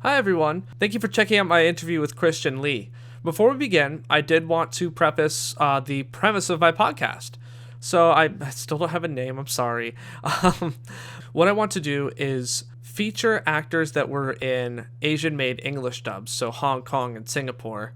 Hi, everyone. Thank you for checking out my interview with Christian Lee. Before we begin, I did want to preface the premise of my podcast. I still don't have a name, I'm sorry. Um, what I want to do is feature actors that were in Asian made English dubs, so Hong Kong and Singapore,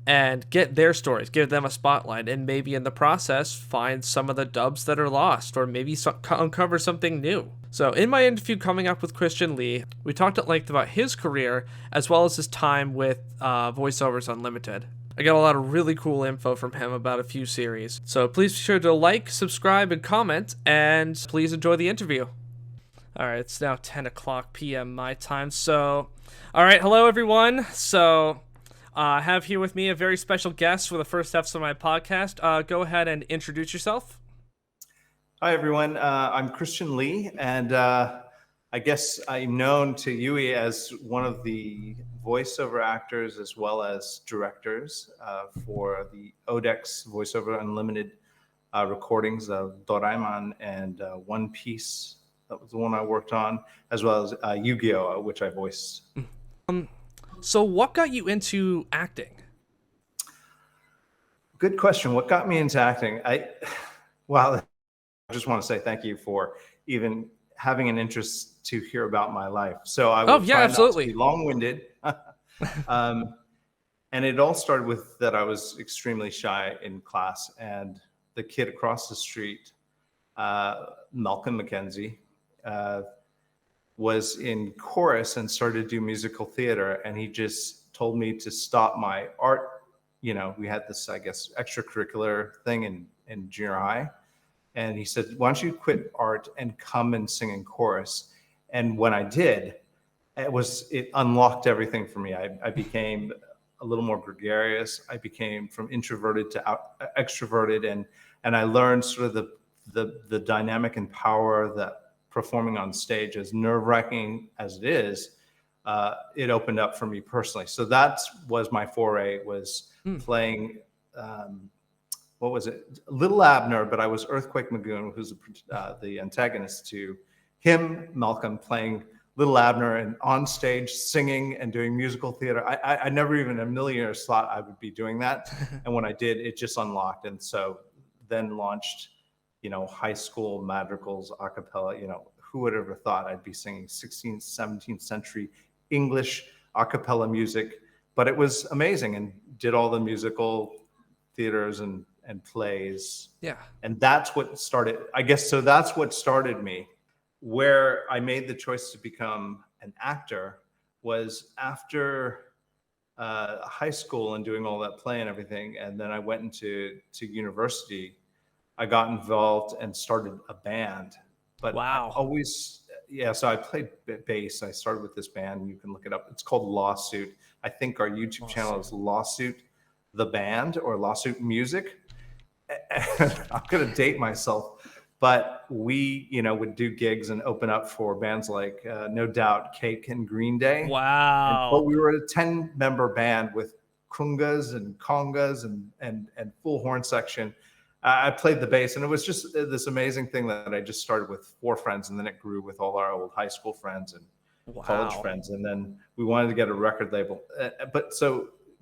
and get their stories, give them a spotlight, and maybe in the process find some of the dubs that are lost, or maybe uncover something new. So, in my interview coming up with Christian Lee, we talked at length about his career as well as his time with Voiceovers Unlimited. I got a lot of really cool info from him about a few series. So, please be sure to like, subscribe, and comment, and please enjoy the interview. All right, it's now 10 o'clock p.m. my time. All right, hello everyone. I have here with me a very special guest for the first episode of my podcast. Go ahead and introduce yourself. Hi, everyone. I'm Christian Lee, and I guess I'm known to Yui as one of the voiceover actors as well as directors for the Odex Voiceover Unlimited recordings of Doraemon and One Piece. That was the one I worked on, as well as Yu-Gi-Oh, which I voiced. So, what got you into acting? Good question. What got me into acting? Well, I just want to say thank you for even having an interest to hear about my life. So I will try not to be long-winded. And it all started with that I was extremely shy in class, and the kid across the street, Malcolm McKenzie, was in chorus and started to do musical theater, and he just told me to stop my art. You know, we had this, I guess, extracurricular thing in junior high. And he said, why don't you quit art and come and sing in chorus? And when I did, it unlocked everything for me. I became a little more gregarious. I became from introverted to extroverted, and I learned sort of the dynamic and power that performing on stage, as nerve-wracking as it is, it opened up for me personally. So that was my foray, was playing what was it? Little Abner, but I was Earthquake Magoon, who's the antagonist to him, Malcolm, playing Little Abner and on stage singing and doing musical theater. I never even in a million years thought I would be doing that. And when I did, it just unlocked. And so then launched, high school madrigals, a cappella. Who would have ever thought I'd be singing 16th, 17th century English a cappella music? But it was amazing, and did all the musical theaters and plays. Yeah. And that's what started, I guess. So that's what started me. Where I made the choice to become an actor was after high school and doing all that play and everything. And then I went into university. I got involved and started a band. But wow. So I played bass. I started with this band. You can look it up. It's called Lawsuit. I think our YouTube channel is Lawsuit the Band or Lawsuit Music. I'm going to date myself, but we, would do gigs and open up for bands like No Doubt, Cake, and Green Day. Wow. But we were a 10-member band with kungas and congas and full horn section. I played the bass, and it was just this amazing thing that I just started with 4 friends, and then it grew with all our old high school friends and college friends. And then we wanted to get a record label.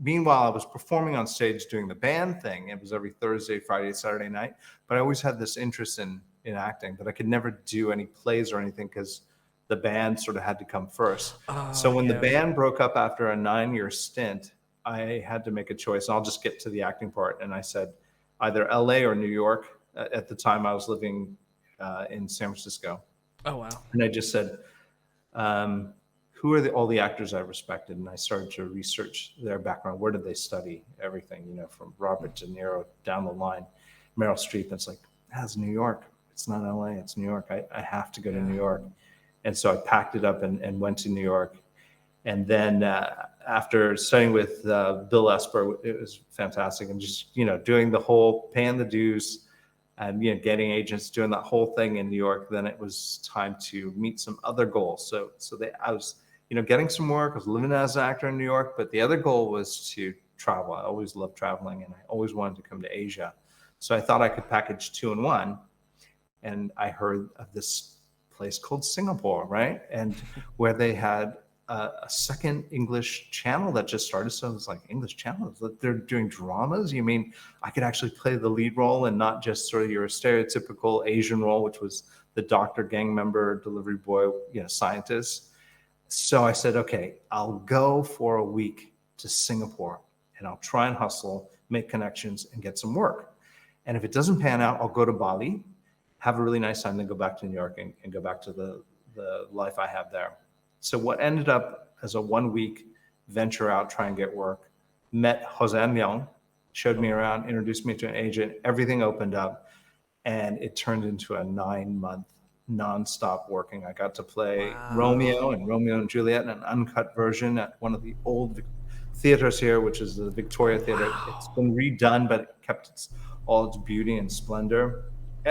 Meanwhile, I was performing on stage doing the band thing. It was every Thursday, Friday, Saturday night. But I always had this interest in acting, but I could never do any plays or anything because the band sort of had to come first. So when the band broke up after a 9-year stint, I had to make a choice. I'll just get to the acting part. And I said, either LA or New York. At the time, I was living in San Francisco. Oh, wow. And I just said, who are all the actors I respected? And I started to research their background. Where did they study? Everything, from Robert De Niro down the line, Meryl Streep. And it's like, that's New York. It's not LA, it's New York. I have to go to New York. And so I packed it up and went to New York. And then after studying with Bill Esper, it was fantastic. And just, doing the whole paying the dues and, getting agents, doing that whole thing in New York, then it was time to meet some other goals. I was, getting some work. I was living as an actor in New York, but the other goal was to travel. I always loved traveling, and I always wanted to come to Asia. So I thought I could package 2 in 1. And I heard of this place called Singapore, right? And where they had a second English channel that just started. So I was like, English channels, they're doing dramas? You mean I could actually play the lead role and not just sort of your stereotypical Asian role, which was the doctor, gang member, delivery boy, scientist. So I said, okay, I'll go for a week to Singapore and I'll try and hustle, make connections, and get some work. And if it doesn't pan out, I'll go to Bali, have a really nice time, then go back to New York and go back to the life I have there. So what ended up as a 1 week venture out, try and get work, met Jose Myung, showed me around, introduced me to an agent, everything opened up, and it turned into a 9-month nonstop working. I got to play Romeo and Juliet in an uncut version at one of the old theaters here, which is the Victoria Theater. It's been redone, but it kept all its beauty and splendor.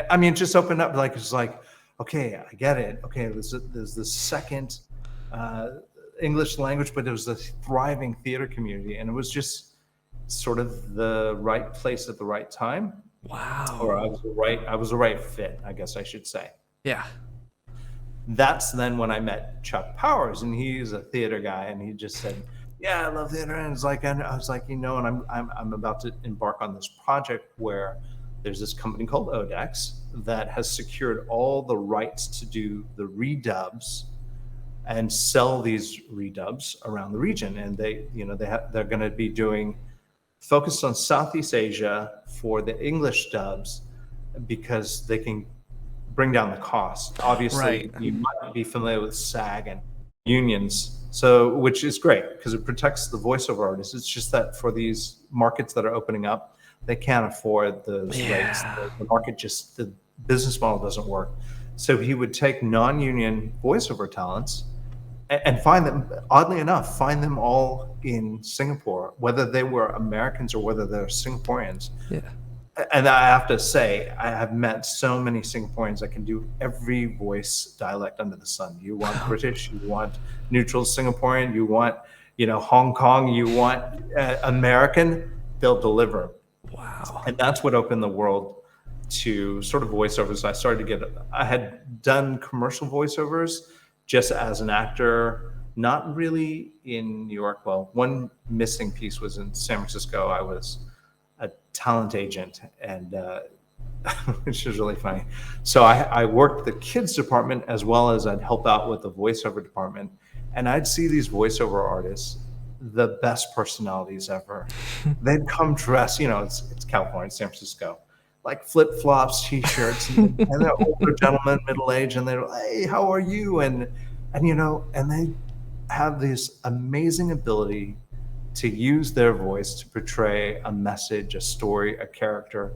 I mean, it just opened up it's like, okay, I get it. Okay, there's the second English language, but it was a thriving theater community, and it was just sort of the right place at the right time. Wow. Or I was the right fit, I guess I should say. Yeah. That's then when I met Chuck Powers, and he's a theater guy, and he just said, "Yeah, I love theater." And I was like, and I'm about to embark on this project where there's this company called Odex that has secured all the rights to do the redubs and sell these redubs around the region. And they're going to be focused on Southeast Asia for the English dubs because they can bring down the cost. Obviously, You might be familiar with SAG and unions, which is great because it protects the voiceover artists. It's just that for these markets that are opening up, they can't afford those rates. The market the business model doesn't work. So he would take non-union voiceover talents and find them, oddly enough, all in Singapore, whether they were Americans or whether they're Singaporeans. Yeah. And I have to say, I have met so many Singaporeans that can do every voice dialect under the sun. You want British, you want neutral Singaporean, you want, Hong Kong, you want American, they'll deliver. Wow. And that's what opened the world to sort of voiceovers. I had done commercial voiceovers just as an actor, not really in New York. Well, one missing piece was in San Francisco. I was a talent agent, and which is really funny. So I worked the kids department as well as I'd help out with the voiceover department. And I'd see these voiceover artists, the best personalities ever. They'd come dressed, it's California, San Francisco, like flip-flops, t-shirts, and they're older gentlemen, middle-aged, and they're like, "Hey, how are you?" And they have this amazing ability to use their voice to portray a message, a story, a character.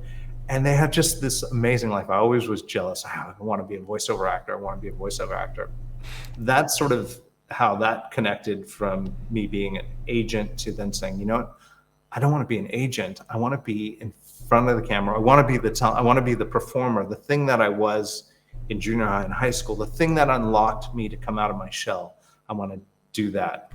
And they have just this amazing life. I always was jealous. I want to be a voiceover actor. That's sort of how that connected from me being an agent to then saying, I don't want to be an agent. I want to be in front of the camera. I want to be I want to be the performer, the thing that I was in junior high and high school, the thing that unlocked me to come out of my shell. I want to do that.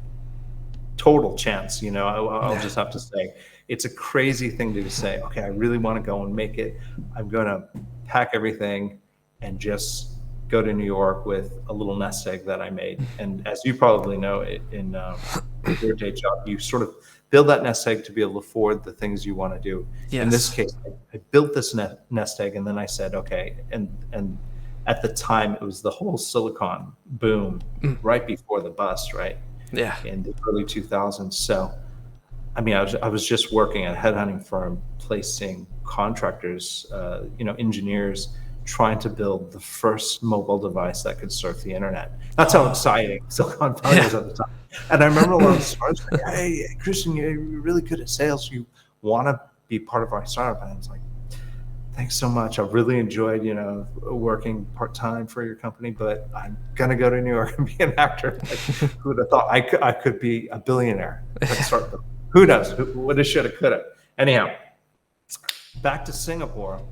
Total chance, I'll just have to say, it's a crazy thing to say, okay, I really want to go and make it. I'm going to pack everything and just go to New York with a little nest egg that I made. And as you probably know, in your day job, you sort of build that nest egg to be able to afford the things you want to do. Yes. In this case, I built this nest egg, and then I said, okay, and at the time, it was the whole silicon boom right before the bust, right? Yeah. In the early 2000s. So, I mean, I was just working at a headhunting firm, placing contractors, engineers, trying to build the first mobile device that could surf the internet. That's how exciting Silicon Valley was at the time. And I remember a lot of startups like, "Hey, Christian, you're really good at sales. You want to be part of our startup?" And I was like, "Thanks so much. I really enjoyed, working part-time for your company, but I'm going to go to New York and be an actor." Like, who would have thought I could be a billionaire? Who knows? Woulda, shoulda, coulda. Anyhow, back to Singapore.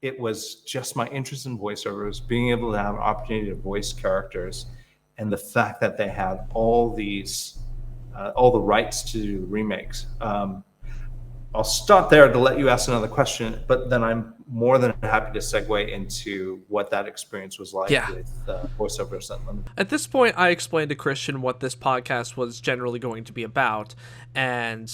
It was just my interest in voiceovers, being able to have an opportunity to voice characters, and the fact that they had all the rights to do remakes. I'll stop there to let you ask another question, but then I'm more than happy to segue into what that experience was like Yeah. with VoiceOver Unlimited. At this point, I explained to Christian what this podcast was generally going to be about, and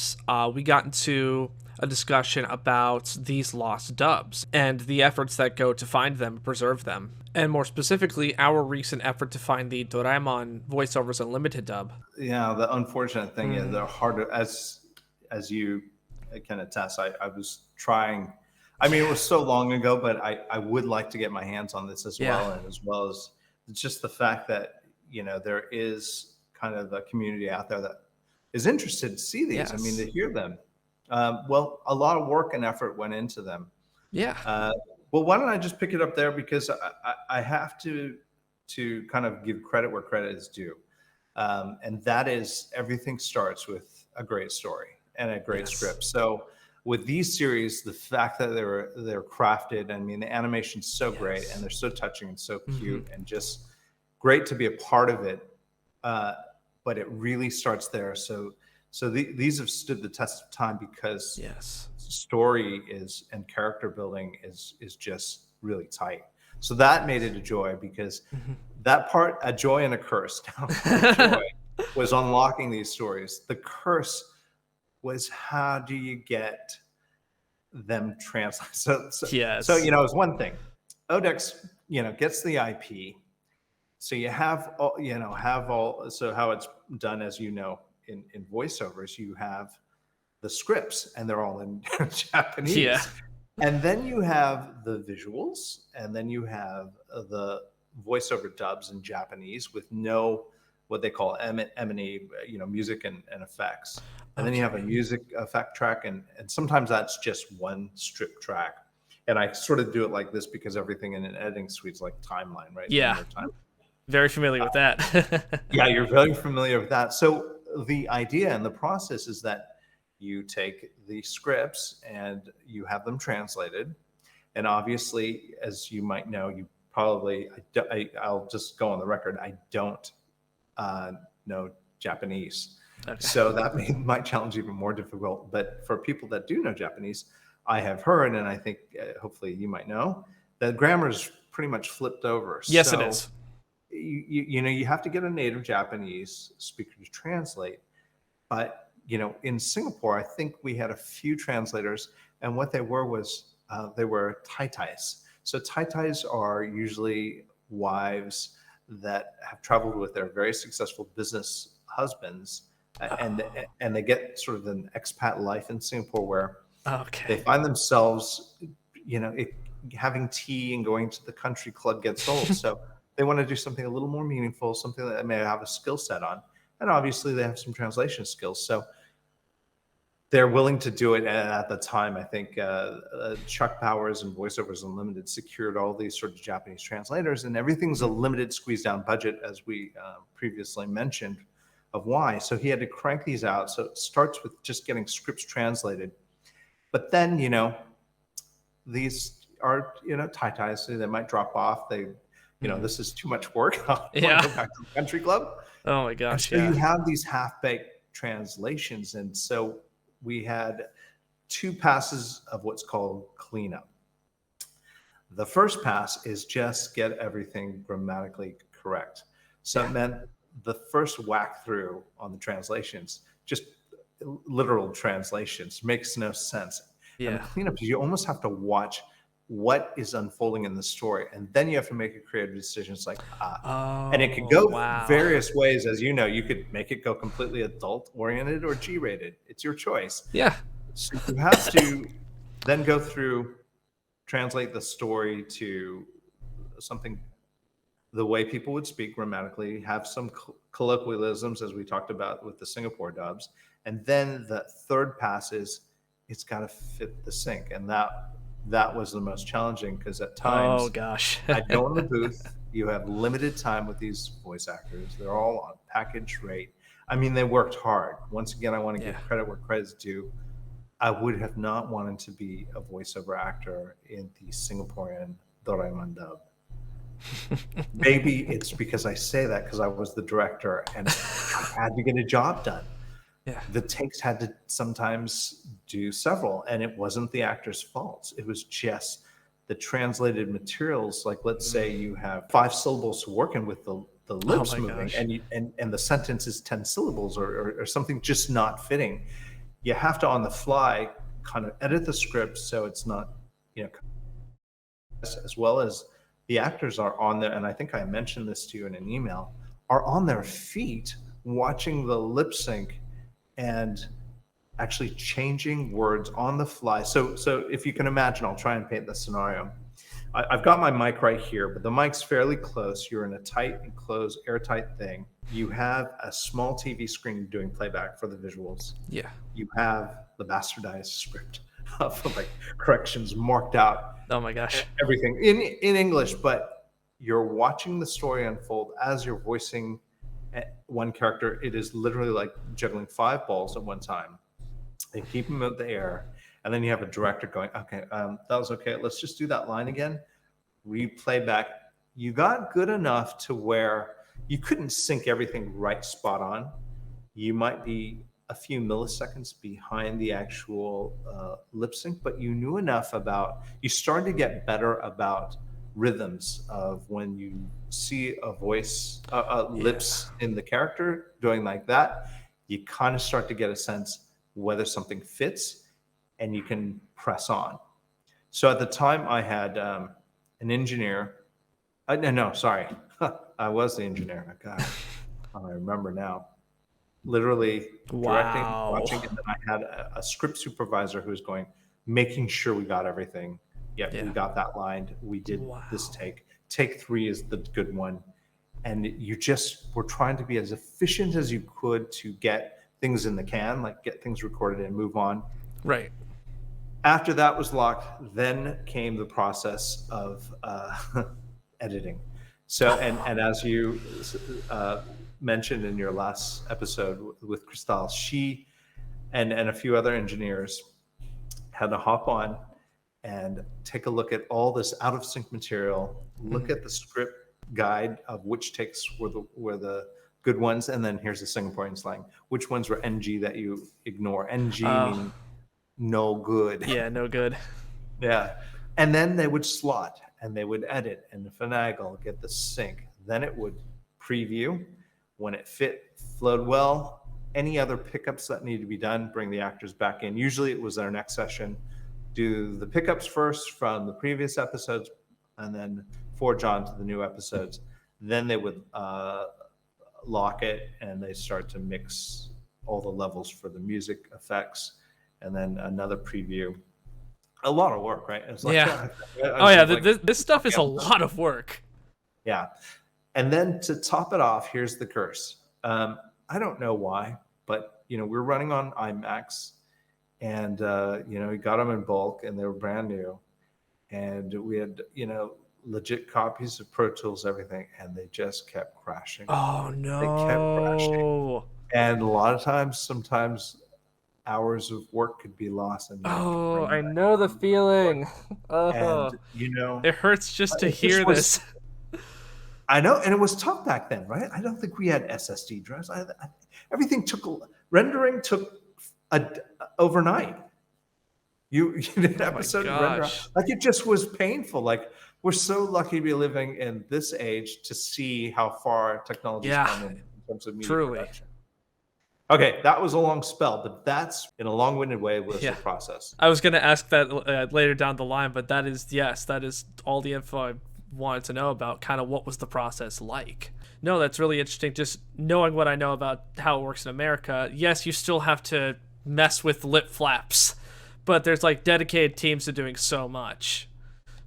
we got into a discussion about these lost dubs and the efforts that go to find them and preserve them, and more specifically, our recent effort to find the Doraemon VoiceOvers Unlimited dub. Yeah, the unfortunate thing is they're harder, as you can attest. I was trying. I mean, it was so long ago, but I would like to get my hands on this as well, Yeah. and as well as just the fact that there is kind of a community out there that is interested to see these. I mean, Yes. to hear them. Well, a lot of work and effort went into them. Yeah. Well, why don't I just pick it up there, because I have to kind of give credit where credit is due, and that is everything starts with a great story and a great Yes. script. So with these series, the fact that they're crafted, I mean, the animation's so great, Yes. and they're so touching and so cute, and just great to be a part of it. But it really starts there. So these have stood the test of time because Yes. story is and character building is just really tight. So that made it a joy, because that part, a joy and a curse. Now, the joy was unlocking these stories. The curse was, how do you get them translated? Yes. So it was one thing. Odex, gets the IP. So you have all, so how it's done, as in voiceovers, you have the scripts, and they're all in Japanese. Yeah. And then you have the visuals, and then you have the voiceover dubs in Japanese with no, what they call M&E, music and effects. And then you have a music effect track, and sometimes that's just one strip track. And I sort of do it like this because everything in an editing suite is like timeline, right? Yeah. Very familiar with that. Yeah, you're very familiar with that. So the idea and the process is that you take the scripts and you have them translated. And obviously, as you might know, you probably, I'll just go on the record, I don't know Japanese. Okay. So that made my challenge even more difficult. But for people that do know Japanese, I have heard, and I think hopefully you might know, that grammar is pretty much flipped over. Yes, So it is. you have to get a native Japanese speaker to translate. But in Singapore, I think we had a few translators, and what they were was they were tai-tais. So tai-tais are usually wives that have traveled with their very successful business husbands, and they get sort of an expat life in Singapore, where they find themselves, having tea and going to the country club gets old. So they want to do something a little more meaningful, something that they may have a skill set on. And obviously they have some translation skills. So they're willing to do it. And at the time, I think Chuck Powers and VoiceOvers Unlimited secured all these sort of Japanese translators, and everything's a limited squeezed down budget, as we previously mentioned, of why. So he had to crank these out. So it starts with just getting scripts translated. But then, these are, tai-tais, so they might drop off. They, this is too much work. I want to go back to the country club. Oh my gosh. And so you have these half-baked translations. And so we had 2 passes of what's called cleanup. The first pass is just get everything grammatically correct. So it meant the first whack through on the translations, just literal translations, makes no sense. Yeah. And the cleanup is you almost have to watch what is unfolding in the story, and then you have to make a creative decision. It's like, and it could go various ways. As you know, you could make it go completely adult oriented or G-rated. It's your choice. Yeah. So you have to then go through, translate the story to something the way people would speak grammatically, have some colloquialisms, as we talked about with the Singapore dubs. And then the third pass is it's got to fit the sync. And that was the most challenging, because at times, I'd go in the booth. You have limited time with these voice actors. They're all on package rate. I mean, they worked hard. Once again, I want to give credit where credit's due. I would have not wanted to be a voiceover actor in the Singaporean Doraemon dub. Maybe it's because I say that because I was the director and I had to get a job done. Yeah. The takes had to sometimes do several, and it wasn't the actor's fault. It was just the translated materials. Like, let's say you have 5 syllables working with the Oh lips my moving, gosh. and the sentence is 10 syllables, or something just not fitting. You have to on the fly kind of edit the script so it's not, you know, as well as the actors are on there. And I think I mentioned this to you in an email, are on their feet watching the lip sync and actually changing words on the fly. So if you can imagine, I'll try and paint the scenario. I've got my mic right here, but the mic's fairly close. You're in a tight, enclosed, airtight thing. You have a small TV screen doing playback for the visuals. Yeah. You have the bastardized script of like corrections marked out, Oh my gosh. everything in English, but you're watching the story unfold as you're voicing one character. It is literally like juggling 5 balls at one time. They keep them in the air, and then you have a director going, "Okay, that was okay. Let's just do that line again." Replay back. You got good enough to where you couldn't sync everything right spot on. You might be a few milliseconds behind the actual lip sync, but you knew enough about. You started to get better about rhythms of when you see a voice, lips in the character doing like that. You kind of start to get a sense whether something fits, and you can press on. So at the time, I had an engineer. No, sorry, I was the engineer. God, I remember now. Literally directing, Wow. watching, and then I had a script supervisor who was going, making sure we got everything. Yeah, we Yeah. got that line. We did this Wow. take. Take 3 is the good one. And you just were trying to be as efficient as you could to get things in the can, like get things recorded and move on. Right. After that was locked, then came the process of editing. So, and as you mentioned in your last episode with Cristal, she and a few other engineers had to hop on and take a look at all this out of sync material, look at the script guide of which takes were the good ones, and then here's the Singaporean slang. Which ones were NG that you ignore? NG Oh, meaning no good. yeah, no good. Yeah. And then they would slot and they would edit and finagle, get the sync. Then it would preview. When it flowed well, any other pickups that need to be done, bring the actors back in. Usually it was our next session. Do the pickups first from the previous episodes and then forge on to the new episodes. Then they would lock it and they start to mix all the levels for the music effects and then another preview. A lot of work, right? It's like, Yeah. I Oh was yeah, like, this stuff is a lot of work. yeah. And then to top it off, here's the curse. I don't know why, but we're running on IMAX, and we got them in bulk, and they were brand new, and we had legit copies of Pro Tools, everything, and they just kept crashing. Oh They kept crashing, no. and a lot of times, sometimes hours of work could be lost, and you have to Oh, bring I that know the on board. feeling. And Oh, it hurts just to it just hear this. was. I know, and it was tough back then, right? I don't think we had SSD drives. Everything rendering took overnight. You did an Oh my episode and render, gosh. like it just was painful. Like we're so lucky to be living in this age to see how far technology's Yeah, come in terms of media truly. production. Okay, that was a long spell, but that's in a long-winded way was Yeah. the process. I was gonna ask that later down the line, but that is all the info I wanted to know about. Kind of what was the process like? No, that's really interesting. Just knowing what I know about how it works in America. Yes, you still have to mess with lip flaps, but there's like dedicated teams to doing so much.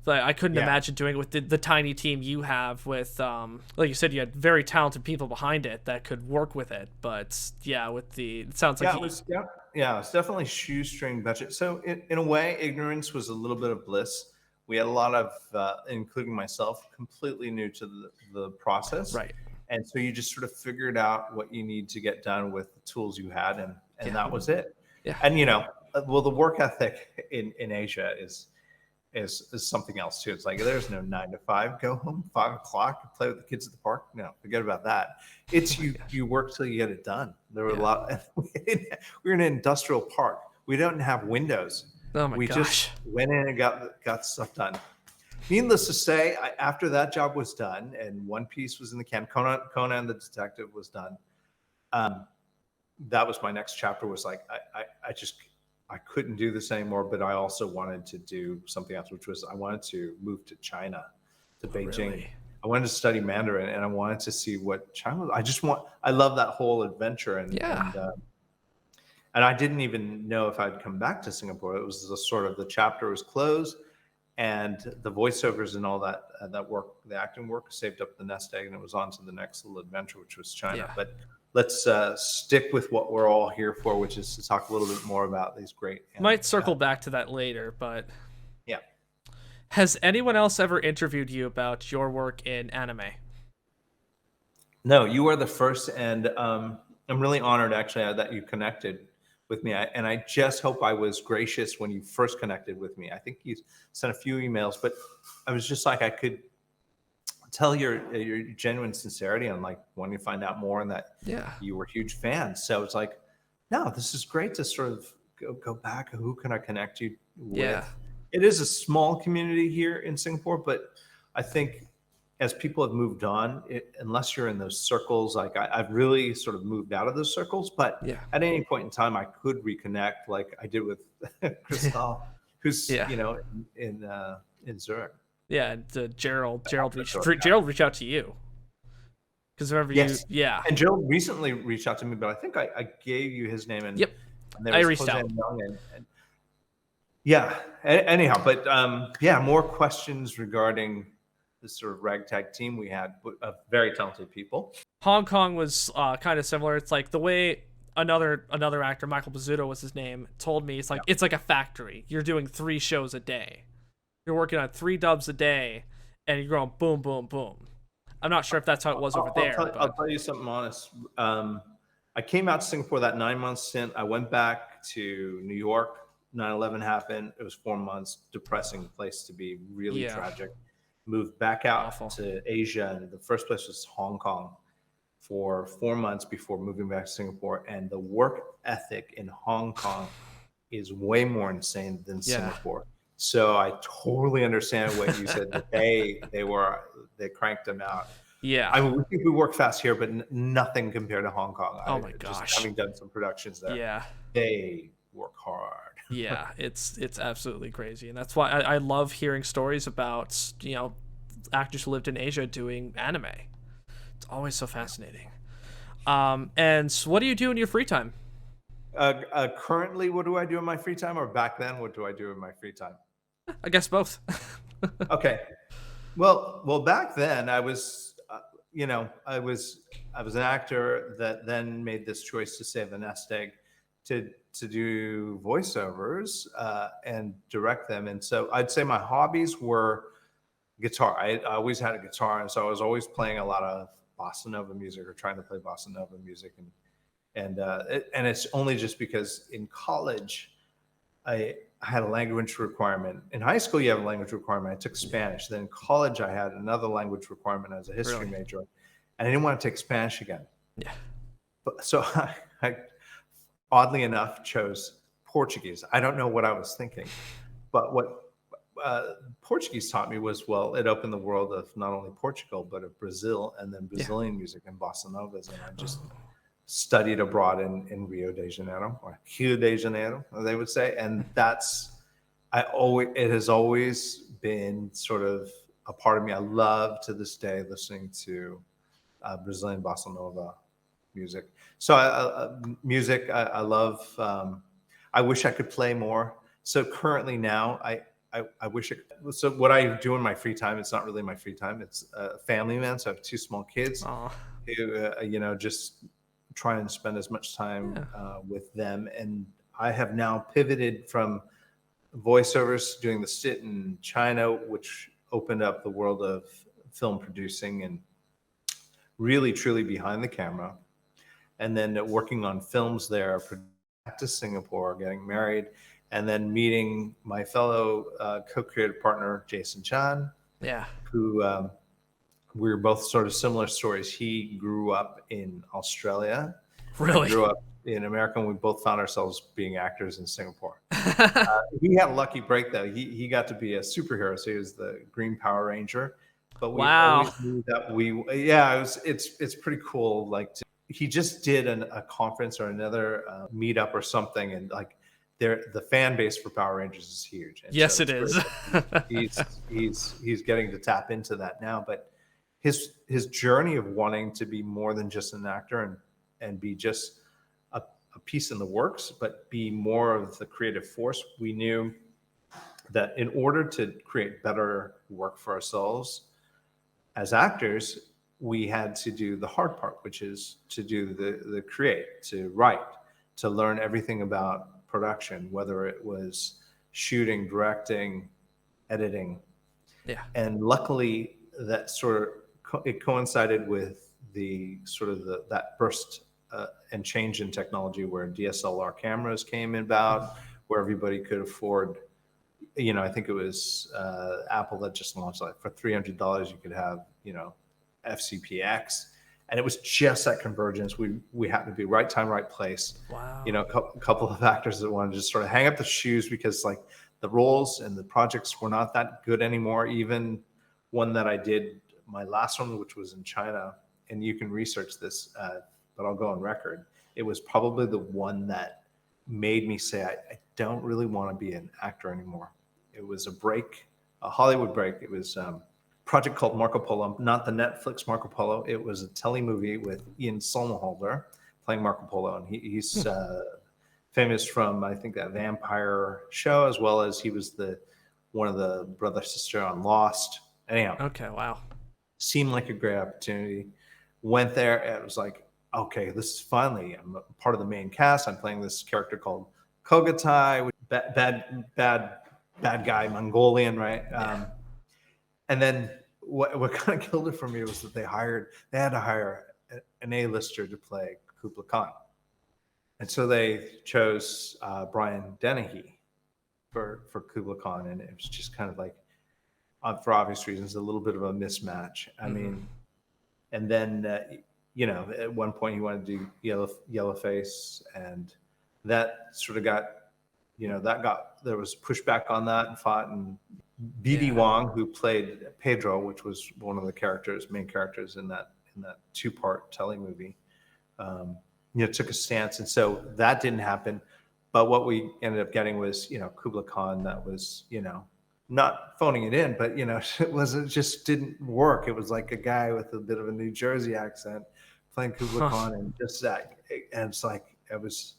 Like I couldn't Yeah. imagine doing it with the tiny team you have with like you said, you had very talented people behind it that could work with it. But yeah, it sounds like Yeah, it's definitely shoestring budget. So in a way, ignorance was a little bit of bliss. We had a lot of, including myself, completely new to the process. right. And so you just sort of figured out what you need to get done with the tools you had, and Yeah. that was it. Yeah. And the work ethic in Asia is is something else too. It's like there's no 9 to 5. Go home 5 o'clock, play with the kids at the park. No, forget about that. Oh It's my you. gosh. You work till you get it done. There were a Yeah. lot. We're in an industrial park. We don't have windows. Oh my We just gosh. went in and got stuff done. Needless to say, after that job was done and One Piece was in the can, Conan the Detective was done. Um, that was my next chapter. Was like I just I couldn't do this anymore. But I also wanted to do something else, which was I wanted to move to China, to Beijing. Really? I wanted to study Mandarin, and I wanted to see what China was. I love that whole adventure, Yeah. and I didn't even know if I'd come back to Singapore. It was the sort of the chapter was closed, and the voiceovers and all that that work, the acting work, saved up the nest egg, and it was on to the next little adventure, which was China. Yeah. But let's stick with what we're all here for, which is to talk a little bit more about these great. Might circle back to that later, but Yeah. has anyone else ever interviewed you about your work in anime? No, you are the first, and I'm really honored actually that you connected with me. And I just hope I was gracious when you first connected with me. I think you sent a few emails, but I was just like I could tell your genuine sincerity and like wanting to find out more, and that Yeah. you were huge fans. So it's like, no, this is great to sort of go back. Who can I connect you with? Yeah. It is a small community here in Singapore, but I think as people have moved on, unless you're in those circles, like I've really sort of moved out of those circles. But Yeah. at any point in time, I could reconnect, like I did with Crystal, who's Yeah. in Zurich. Yeah, and Gerald reached Sure. Gerald reached out to you because remember Yes. yeah. And Joe recently reached out to me, but I think I gave you his name, and, Yep. and there I was reached Jose out. Young, and yeah. Anyhow, but yeah, more questions regarding this sort of ragtag team we had of very talented people. Hong Kong was kind of similar. It's like the way another actor, Michael Bizzuto was his name, told me it's like a factory. You're doing 3 shows a day. You're working on 3 dubs a day, and you're going boom, boom, boom. I'm not sure if that's how it was over there. I'll tell you something honest. I came out to Singapore that 9 month stint. I went back to New York. 9/11 happened. It was 4 months. Depressing place to be. Really Yeah. tragic. Moved back out Awful. to Asia, and the first place was Hong Kong for 4 months before moving back to Singapore. And the work ethic in Hong Kong is way more insane than Yeah. Singapore. So I totally understand what you said. That they cranked them out. Yeah. I mean, we think we work fast here, but nothing compared to Hong Kong. Oh my gosh. Just having done some productions there, Yeah. they work hard. Yeah, it's absolutely crazy, and that's why I love hearing stories about actors who lived in Asia doing anime. Always so fascinating. And so what do you do in your free time? Currently, what do I do in my free time, or back then, what do I do in my free time? I guess both. Okay, well, back then I was, I was an actor that then made this choice to save the nest egg, to do voiceovers and direct them, and so I'd say my hobbies were guitar. I always had a guitar, and so I was always playing a lot of bossa nova music or trying to play bossa nova music, and it's only just because in college I had a language requirement. In high school, you have a language requirement. I took Spanish. Then in college, I had another language requirement as a history Really? major, and I didn't want to take Spanish again. Yeah. But so I oddly enough chose Portuguese. I don't know what I was thinking, but what Portuguese taught me was, well, it opened the world of not only Portugal but of Brazil, and then Brazilian music and bossa novas, and I just studied abroad in Rio de Janeiro, or Rio de Janeiro, they would say, and it has always been sort of a part of me. I love to this day listening to Brazilian bossa nova music. So music, I love. I wish I could play more. So currently now, I wish. So what I do in my free time, it's not really my free time. It's a family man. So I have 2 small kids Aw. who, just try and spend as much time Yeah. with them. And I have now pivoted from voiceovers, doing the stint in China, which opened up the world of film producing and really truly behind the camera, and then working on films there, back to Singapore, getting married, and then meeting my fellow co-creative partner, Jason Chan, Yeah. who we were both sort of similar stories. He grew up in Australia. I Really? grew up in America, and we both found ourselves being actors in Singapore. He had a lucky break, though. He got to be a superhero, so he was the Green Power Ranger. But we Wow. always knew that yeah, it's pretty cool. Like he just did a conference or another meetup or something, and like the fan base for Power Rangers is huge. And Yes, so it it's is. great that he's getting to tap into that now. But his journey of wanting to be more than just an actor and be just a piece in the works, but be more of the creative force. We knew that in order to create better work for ourselves as actors, we had to do the hard part, which is to do the create, to write, to learn everything about production, whether it was shooting, directing, editing. Yeah. And luckily that it coincided with the sort of that burst and change in technology where DSLR cameras came about, where everybody could afford, I think it was Apple that just launched, like for $300 you could have, FCPX, and it was just that convergence. We happened to be right time, right place. Wow. A couple of actors that wanted to just sort of hang up the shoes because like the roles and the projects were not that good anymore. Even one that I did, my last one, which was in China, and you can research this, but I'll go on record. It was probably the one that made me say, I don't really want to be an actor anymore. It was a Hollywood break. It was a project called Marco Polo, not the Netflix Marco Polo. It was a telemovie with Ian Somerhalder playing Marco Polo. And he's famous from, I think, that vampire show, as well as he was one of the brother sister on Lost. Anyhow. Okay. Wow. Seemed like a great opportunity. Went there, and it was like, okay, this is finally, I'm a part of the main cast. I'm playing this character called Kogatai, bad guy, Mongolian, right? Yeah. And then what kind of killed it for me was that they had to hire an A-lister to play Kublai Khan. And so they chose Brian Dennehy for Kublai Khan, and it was just kind of like, for obvious reasons, a little bit of a mismatch. I mean, and then at one point he wanted to do yellow face, and that sort of got, there was pushback on that and fought. And B.D. Wong, who played Pedro, which was one of the main characters in that 2-part telemovie, took a stance, and so that didn't happen. But what we ended up getting was, Kublai Khan that was, not phoning it in, but it just didn't work. It was like a guy with a bit of a New Jersey accent playing Kublai Khan, and just that, and it's like it was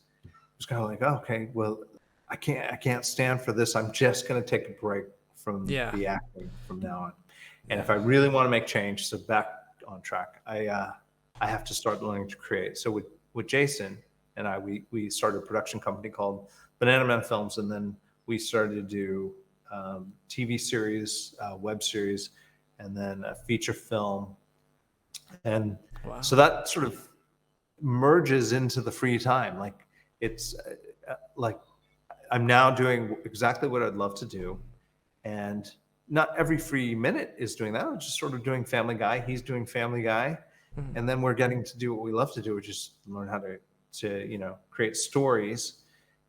kind of like, okay, well, I can't stand for this. I'm just going to take a break from the acting from now on. And if I really want to make change, so back on track, I have to start learning to create. So with Jason and we started a production company called Banana Man Films, and then we started to do TV series, web series, and then a feature film. And so that sort of merges into the free time. Like it's like I'm now doing exactly what I'd love to do. And not every free minute is doing that. I'm just sort of doing Family Guy. He's doing Family Guy. And then we're getting to do what we love to do, which is learn how to create stories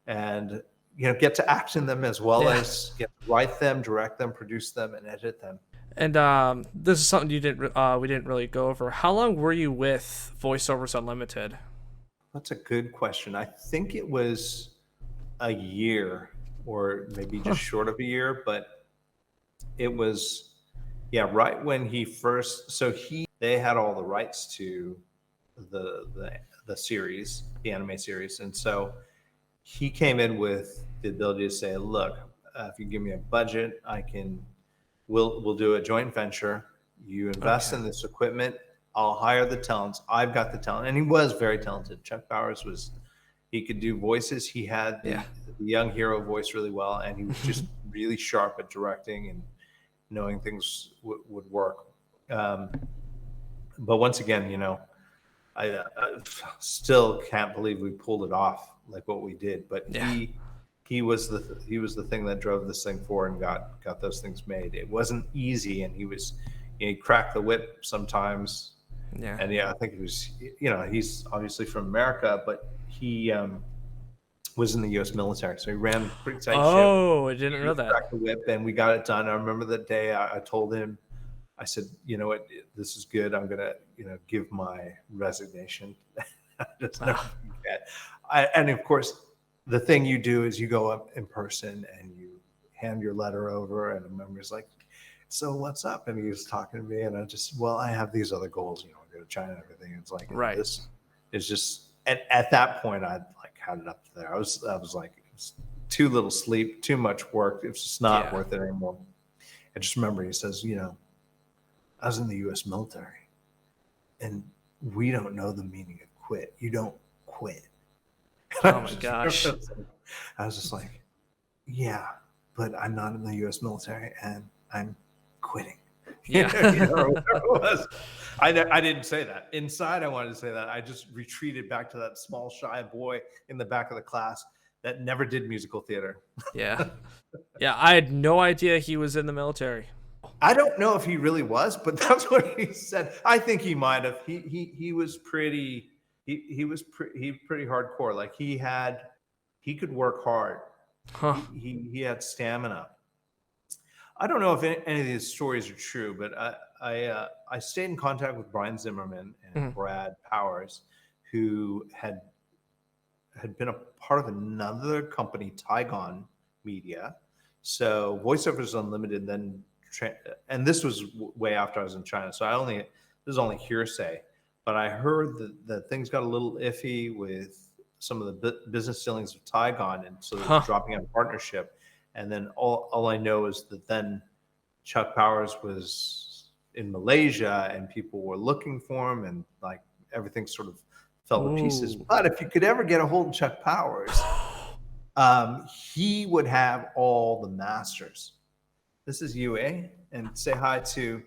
and get to act in them, as well as get to write them, direct them, produce them, and edit them. And this is something we didn't really go over. How long were you with VoiceOvers Unlimited? That's a good question. I think it was a year, or maybe just short of a year, but it was right when he first. So they had all the rights to the series, the anime series, and so he came in with the ability to say, look, if you give me a budget, we'll do a joint venture. You invest in this equipment, I'll hire the talents. I've got the talent. And he was very talented. Chuck Bowers he could do voices. He had the young hero voice really well, and he was just really sharp at directing and knowing things would work. But once again, I still can't believe we pulled it off like what we did. But he was the thing that drove this thing forward and got those things made. It wasn't easy, and he cracked the whip sometimes. Yeah. And yeah, I think he was, he's obviously from America, but he was in the U.S. military, so he ran a pretty tight ship. Oh, I didn't know that. Cracked the whip, and we got it done. I remember that day. I told him, I said, you know what, this is good. I'm gonna, give my resignation. Just never forget. And of course, the thing you do is you go up in person and you hand your letter over, and a member's like, so what's up? And he was talking to me, and I have these other goals, I go to China and everything. It's like, right. This is just, at that point, I'd like had it up there. I was like, it's too little sleep, too much work. It's just not worth it anymore. I just remember he says, I was in the U.S. military, and we don't know the meaning of quit. You don't quit. Oh my gosh. I was just like, yeah, but I'm not in the U.S. military, and I'm quitting. Yeah. It was. I didn't say that. Inside, I wanted to say that. I just retreated back to that small, shy boy in the back of the class that never did musical theater. Yeah. Yeah, I had no idea he was in the military. I don't know if he really was, but that's what he said. I think he might have. He was pretty. He was pretty hardcore. Like he could work hard. Huh. He had stamina. I don't know if any of these stories are true, but I stayed in contact with Brian Zimmerman and Brad Powers, who had been a part of another company, Tygon Media. So VoiceOvers Unlimited then, and this was way after I was in China, so this is only hearsay, but I heard that things got a little iffy with some of the business dealings of Tygon, and so they were dropping out of partnership. And then all I know is that then Chuck Powers was in Malaysia, and people were looking for him, and like everything sort of fell to pieces. But if you could ever get a hold of Chuck Powers, he would have all the masters. This is Yue, and say hi to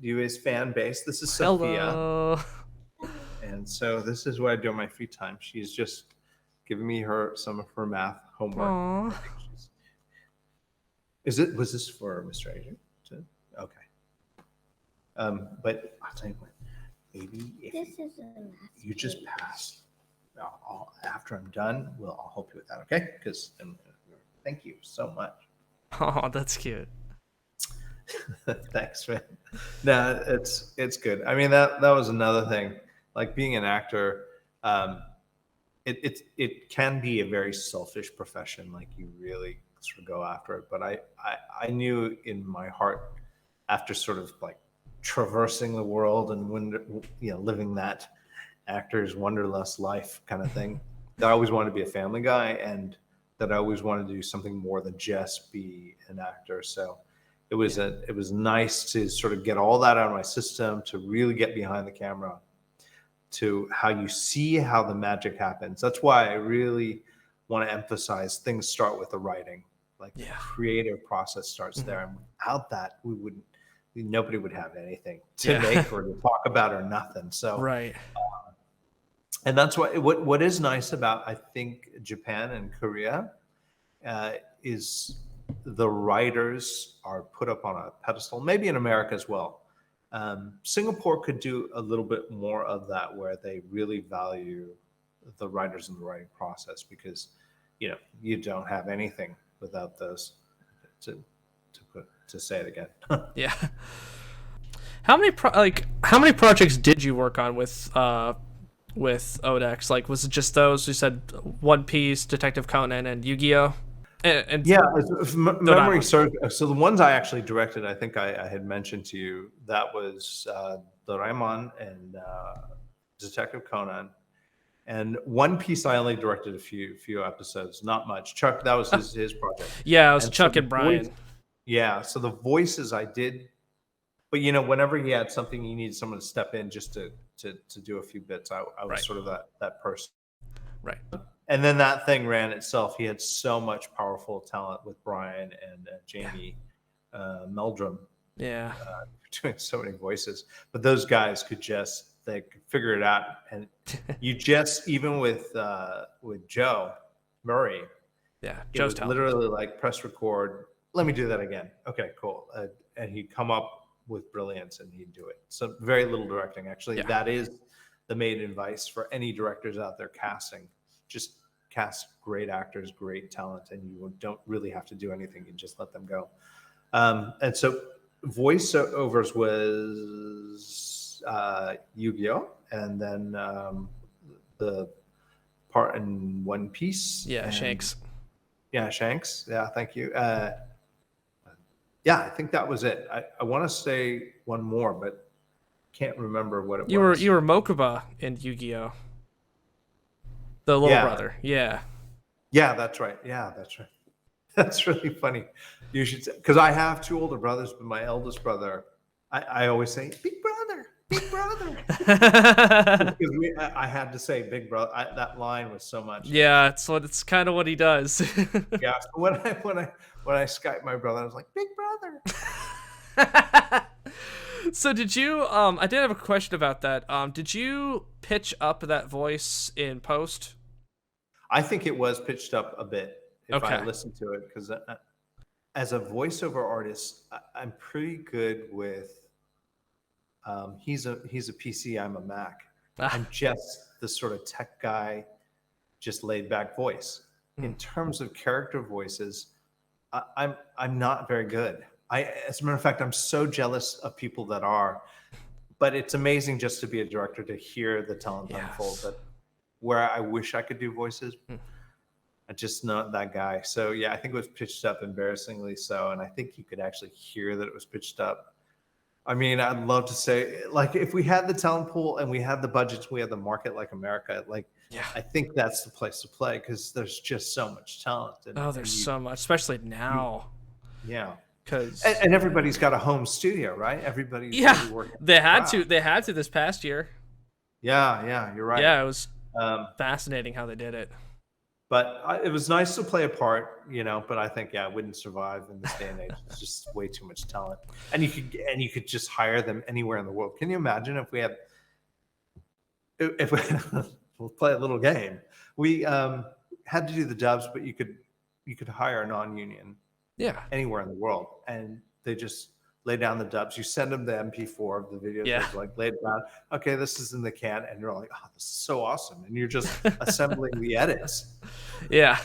Yue's fan base. This is Sophia. And so this is what I do in my free time. She's just giving me some of her math homework. Was this for Mr. Agent? Okay. But I'll tell you what, maybe if you just pass, after I'm done, I'll help you with that, okay? Because thank you so much. Oh, that's cute. Thanks, man. No, it's good. I mean, that was another thing. Like being an actor, it can be a very selfish profession. Like you really sort of go after it. But I knew in my heart, after sort of like traversing the world and living that actor's wanderlust life kind of thing, that I always wanted to be a family guy, and that I always wanted to do something more than just be an actor. So it was nice to sort of get all that out of my system, to really get behind the camera, to how you see how the magic happens. That's why I really want to emphasize things start with the writing. Like the creative process starts there, and without that, nobody would have anything to make or to talk about or nothing. So right. And that's what is nice about, I think, Japan and Korea is the writers are put up on a pedestal, maybe in America as well. Singapore could do a little bit more of that, where they really value the writers in the writing process, because you don't have anything without those. To say it again. Yeah. How many projects did you work on with Odex? Like, was it just those? You said One Piece, Detective Conan, and Yu-Gi-Oh. And yeah, if memory serves. So the ones I actually directed, I think I had mentioned to you, that was Doraemon and Detective Conan, and One Piece. I only directed a few episodes, not much. Chuck, that was his project. Yeah, it was Chuck and Brian. Yeah, so the voices I did, but whenever he had something, he needed someone to step in just to do a few bits. I was sort of that person. Right. And then that thing ran itself. He had so much powerful talent with Brian and Jamie Meldrum. Yeah. Doing so many voices. But those guys could figure it out. And you just, even with Joe Murray, Yeah, It Joe's was talented. literally like press record. Let me do that again. Okay, cool. And he'd come up with brilliance and he'd do it. So very little directing. Actually, Yeah. that is the main advice for any directors out there casting. Just cast great actors, great talent, and you don't really have to do anything. You just let them go. And so voiceovers was Yu-Gi-Oh! And then the part in One Piece. Yeah, And Shanks. yeah, Shanks. Yeah, thank you. Yeah, I think that was it. I want to say one more, but can't remember what it You was. were Mokuba in Yu-Gi-Oh! The little Yeah, brother. Yeah. yeah, that's right. Yeah, that's right. That's really funny. You should, because I have two older brothers, but my eldest brother, I always say, "Big brother, big brother." Because I had to say "big brother." That line was so much. Yeah, it's kind of what he does. Yeah. So when I Skype my brother, I was like, "Big brother." So did you I did have a question about that. Did you pitch up that voice in post? I think it was pitched up a bit if I Okay. listened to it, because as a voiceover artist, I'm pretty good with. He's a PC. I'm a Mac. Ah, I'm just the sort of tech guy, just laid back voice. hmm. In terms of character voices, I'm not very good. As a matter of fact, I'm so jealous of people that are. But it's amazing just to be a director to hear the talent unfold. Yes. But where I wish I could do voices, Hmm. I'm just not that guy. So yeah, I think it was pitched up embarrassingly so, and I think you could actually hear that it was pitched up. I mean, I'd love to say, like, if we had the talent pool and we had the budgets, we had the market like America, like, Yeah. I think that's the place to play because there's just so much talent, Oh, there's so much, especially you now, yeah, because and everybody's got a home studio, right? Everybody's yeah, really working on they their had to. craft. They had to this past year. Yeah, yeah, you're right. Yeah, it was Um, fascinating how they did it. but it was nice to play a part, but I think yeah, it wouldn't survive in this day and age. It's just way too much talent, and you could just hire them anywhere in the world. Can you imagine if we had if we we'll play a little game. We had to do the dubs, but you could hire a non-union Yeah. anywhere in the world, and they just lay down the dubs. You send them the MP4 of the video. Yeah. They've like laid it down. Okay, this is in the can, and you're like, oh, this is so awesome, and you're just assembling the edits. Yeah.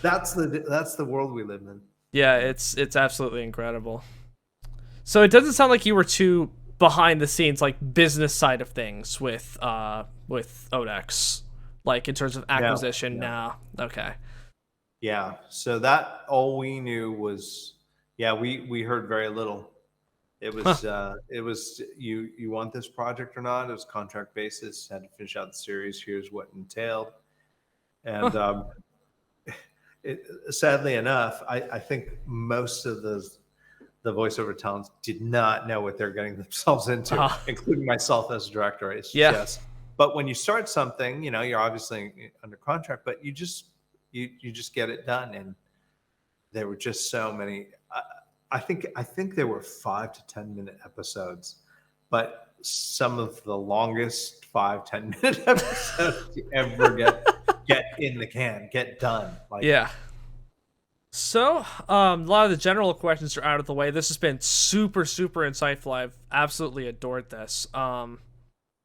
That's the world we live in. Yeah, it's absolutely incredible. So it doesn't sound like you were too behind the scenes, like business side of things with Odex, like in terms of No, acquisition. no. Now, okay. Yeah. So that all we knew was, yeah, we heard very little. Huh. It was you want this project or not? It was contract basis. Had to finish out the series. Here's what entailed, and Huh. sadly enough, I think most of the voiceover talents did not know what they're getting themselves into, Uh, including myself as a director. It's yeah. just, but when you start something, you're obviously under contract, but you just get it done, and there were just so many. I think there were 5 to 10 minute episodes, but some of the longest 5-10 minute episodes you ever get in the can, get done. Like, Yeah. So, a lot of the general questions are out of the way. This has been super, super insightful. I've absolutely adored this.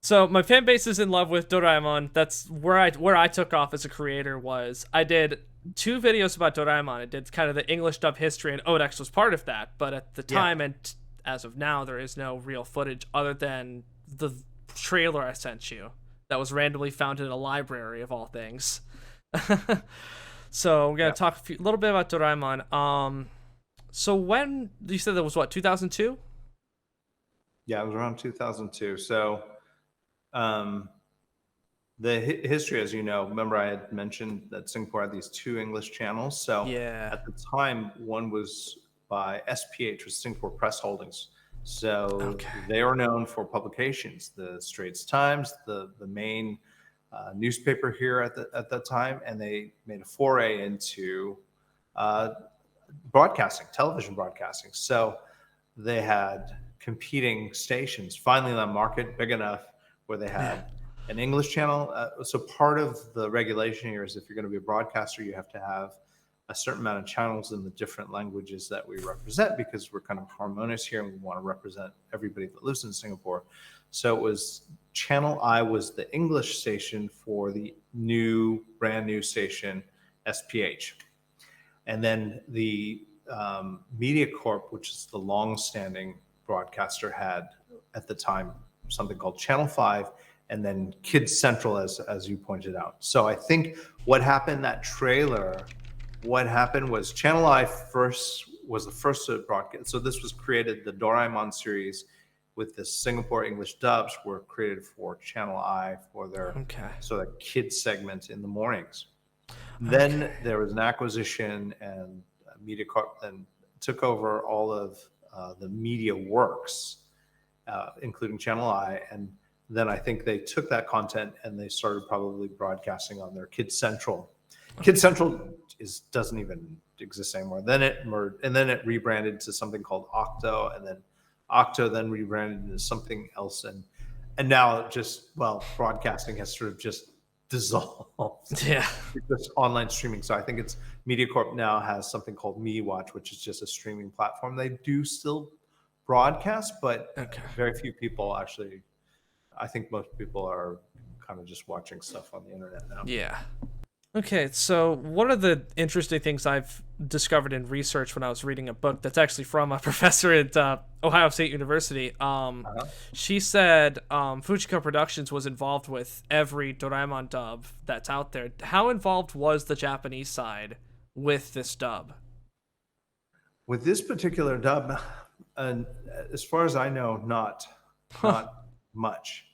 So my fan base is in love with Doraemon. That's where I took off as a creator. Was I did 2 videos about Doraemon. I did kind of the English dub history, and Odex was part of that. But at the yeah, time, and as of now, there is no real footage other than the trailer I sent you that was randomly found in a library of all things. So we're gonna yeah, talk a little bit about Doraemon. So when you said that was what 2002? yeah. It was around 2002. So, um, the history, as you know, remember I had mentioned that Singapore had these 2 English channels. So Yeah. at the time, one was by SPH, was Singapore Press Holdings. So Okay. they are known for publications, the Straits Times, the main newspaper here at that time, and they made a foray into uh, broadcasting, television broadcasting. So they had competing stations. Finally, the market big enough where they Yeah. had an English channel. So part of the regulation here is if you're going to be a broadcaster, you have to have a certain amount of channels in the different languages that we represent, because we're kind of harmonious here and we want to represent everybody that lives in Singapore. So it was Channel I was the English station for the brand new station SPH. And then the MediaCorp, which is the long-standing broadcaster, had at the time something called Channel 5, and then Kids Central, as you pointed out. So I think what happened, that trailer, what happened was Channel I was the first to broadcast. So this was created, the Doraemon series with the Singapore English dubs were created for Channel I for their sort of kids segment in the mornings. Then there was an acquisition, and MediaCorp then took over all of the Media Works, including Channel I, and then I think they took that content and they started probably broadcasting on their Kids Central. Kids Central doesn't even exist anymore. Then it merged, and then it rebranded to something called Octo, and then Octo then rebranded into something else, and now broadcasting has sort of just dissolved. Yeah, just online streaming. So I think it's MediaCorp now has something called MediaWatch, which is just a streaming platform. They do still broadcast, but very few people actually. I think most people are kind of just watching stuff on the internet now. Yeah. Okay, so one of the interesting things I've discovered in research when I was reading a book that's actually from a professor at Ohio State University, she said Fujiko Productions was involved with every Doraemon dub that's out there. How involved was the Japanese side with this dub? With this particular dub, as far as I know, not much.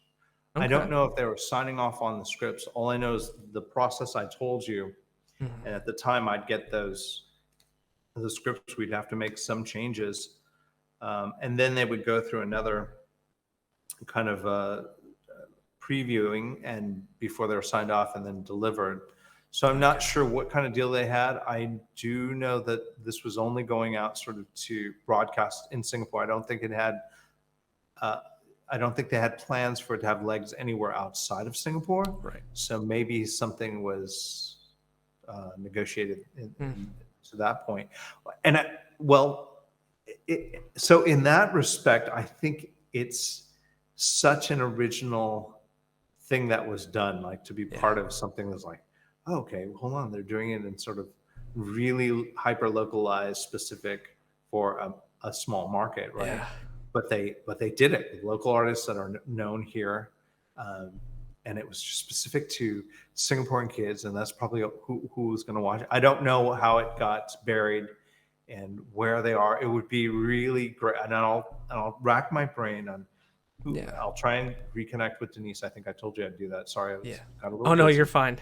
Okay. I don't know if they were signing off on the scripts. All I know is the process I told you. And at the time I'd get the scripts, we'd have to make some changes. And then they would go through another kind of previewing and before they were signed off and then delivered. So I'm not sure what kind of deal they had. I do know that this was only going out sort of to broadcast in Singapore. I don't think they had plans for it to have legs anywhere outside of Singapore. Right. So maybe something was negotiated to that point. And so in that respect, I think it's such an original thing that was done, like to be part of something that's like, oh, okay, hold on, they're doing it in sort of really hyper localized, specific for a small market, right? Yeah. But they did it with local artists that are known here, and it was just specific to Singaporean kids, and that's probably who was going to watch it. I don't know how it got buried and where they are. It would be really great, and I'll rack my brain on. I'll try and reconnect with Denise. I think I told you I'd do that. Sorry, got a little. Oh no, you're fine.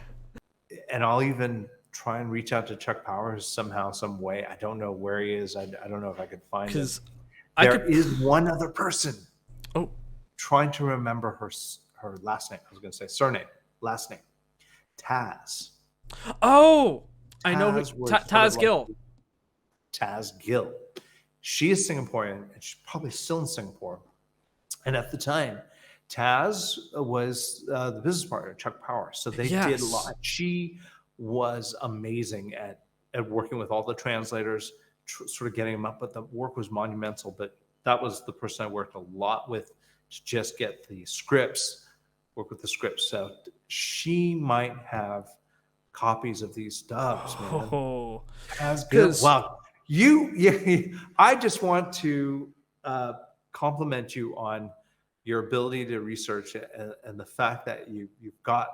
And I'll even try and reach out to Chuck Powers somehow, some way. I don't know where he is. I don't know if I could find him. There is one other person. Oh, trying to remember her last name. I was going to say surname, last name. Taz. Oh, I know. Taz Gill. Taz Gill. She is Singaporean, and she's probably still in Singapore. And at the time, Taz was the business partner of Chuck Powers. So they did a lot. She was amazing at working with all the translators, sort of getting them up, but the work was monumental. But that was the person I worked a lot with to just get the scripts, work with the scripts. So she might have copies of these dubs, man. Oh, as good. Wow. I just want to compliment you on your ability to research it and the fact that you've got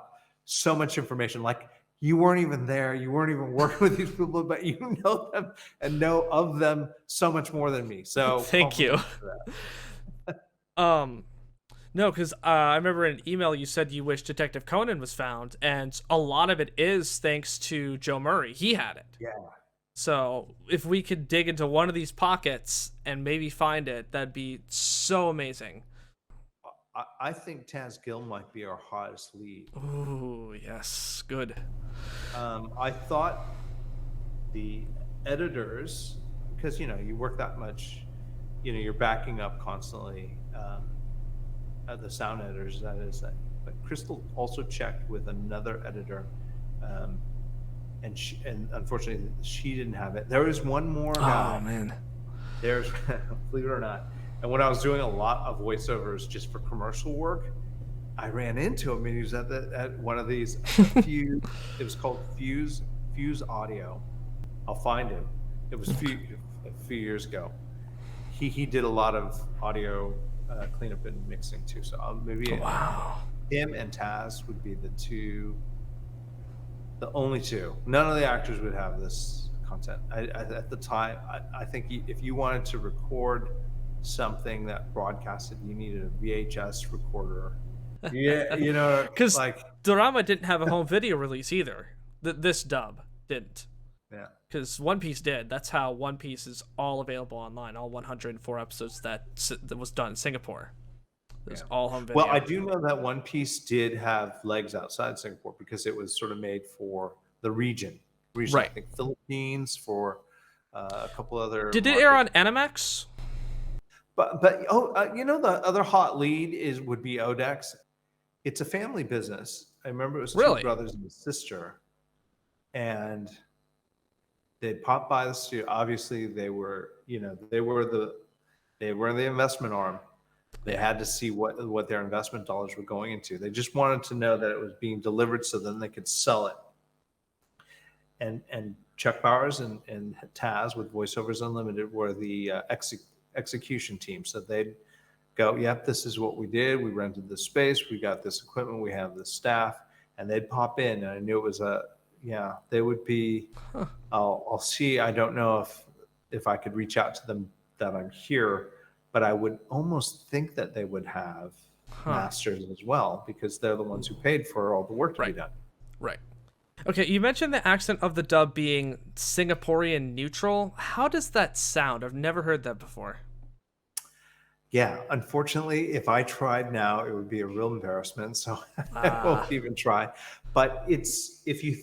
so much information. Like, you weren't even there. You weren't even working with these people, but you know them and know of them so much more than me. So thank you. No, because I remember in an email you said you wish Detective Conan was found, and a lot of it is thanks to Joe Murray. He had it. Yeah. So if we could dig into one of these pockets and maybe find it, that'd be so amazing. I think Taz Gill might be our hottest lead. Ooh, yes. Good. I thought the editors, because, you work that much, you're backing up constantly. The sound editors, that is, But Crystal also checked with another editor, um, and unfortunately she didn't have it. There was one more Oh guy. man. There's believe it or not. And when I was doing a lot of voiceovers just for commercial work, I ran into him, and he was at one of these Fuse. It was called Fuse Audio. I'll find him. It was a few years ago. He did a lot of audio cleanup and mixing too. So maybe Wow. him and Taz would be the only two. None of the actors would have this content. At the time, I think if you wanted to record something that broadcasted, you needed a VHS recorder. Yeah, Because like Dorama didn't have a home video release either. This dub didn't. yeah. Because One Piece did. That's how One Piece is all available online. All 104 episodes that was done in Singapore. It was all home video. Well, I do know that One Piece did have legs outside Singapore because it was sort of made for the region. Right. I think Philippines, for a couple other. Did it air on Animax? But the other hot lead would be Odex. It's a family business. I remember it was two Really? brothers and a sister, and they popped by the studio. Obviously, they were the investment arm. They had to see what their investment dollars were going into. They just wanted to know that it was being delivered so then they could sell it. And Chuck Bowers and Taz with Voiceovers Unlimited were the execution team. So they'd go, yep, this is what we did. We rented this space. We got this equipment. We have this staff. And they'd pop in. And I knew it was they would be, I'll see. I don't know if I could reach out to them that I'm here, but I would almost think that they would have masters as well, because they're the ones who paid for all the work to be done. Right. Okay, you mentioned the accent of the dub being Singaporean neutral. How does that sound? I've never heard that before. Yeah, unfortunately, if I tried now, it would be a real embarrassment. So I won't even try. But if you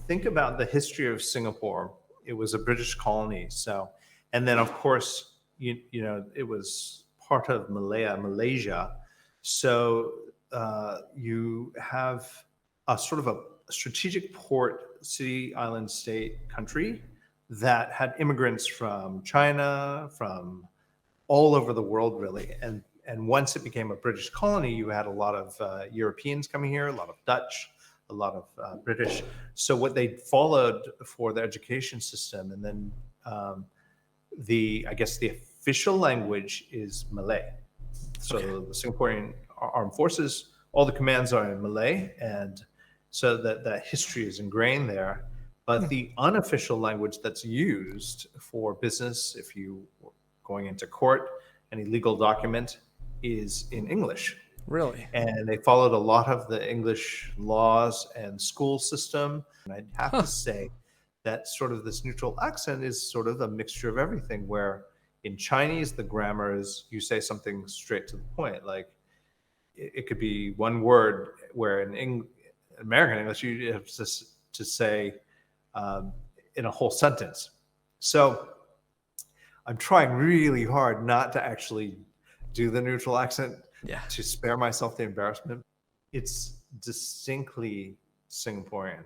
think about the history of Singapore, it was a British colony. So, and then of course, it was part of Malaysia. So you have a sort of a strategic port, city, island, state, country that had immigrants from China, from all over the world, really. And once it became a British colony, you had a lot of Europeans coming here, a lot of Dutch, a lot of British. So what they followed for the education system, and then the official language is Malay. So the Singaporean armed forces, all the commands are in Malay, and so that history is ingrained there. But the unofficial language that's used for business, if you were going into court, any legal document, is in English. Really? And they followed a lot of the English laws and school system. And I'd have to say that sort of this neutral accent is sort of a mixture of everything, where in Chinese, the grammar is you say something straight to the point. Like it could be one word, where in American English, you have to say in a whole sentence. So I'm trying really hard not to actually do the neutral accent to spare myself the embarrassment. It's distinctly Singaporean.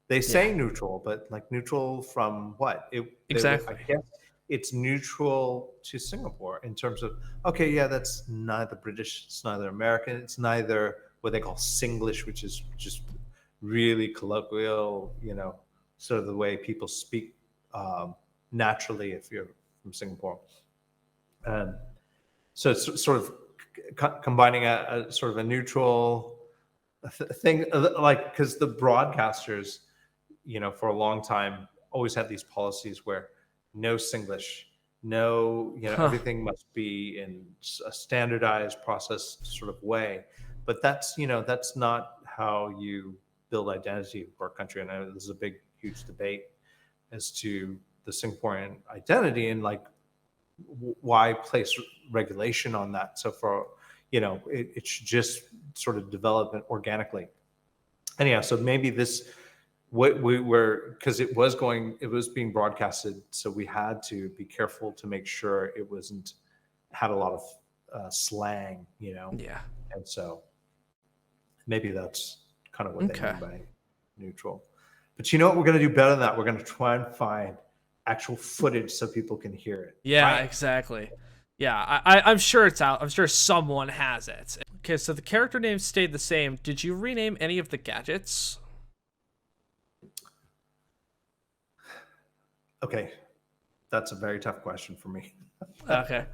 They say neutral, but like neutral from what? Exactly. I guess it's neutral to Singapore in terms of, okay, yeah, that's neither British, it's neither American, it's neither what they call Singlish, which is just really colloquial, sort of the way people speak naturally if you're from Singapore. So it's sort of combining a sort of a neutral thing, like, because the broadcasters, for a long time always had these policies where no Singlish, no, everything must be in a standardized process sort of way. But that's not how you build identity for a country. And I know this is a big, huge debate as to the Singaporean identity and like why place regulation on that. So for, it should just sort of develop organically. Anyhow, so maybe what we were, because it was being broadcasted, so we had to be careful to make sure it had a lot of slang, Yeah. And so Maybe that's kind of what they Okay. mean by neutral. But you know what? We're going to do better than that. We're going to try and find actual footage so people can hear it. Yeah, Right? exactly. Yeah, I'm sure it's out. I'm sure someone has it. Okay, so the character names stayed the same. Did you rename any of the gadgets? Okay. That's a very tough question for me. Okay.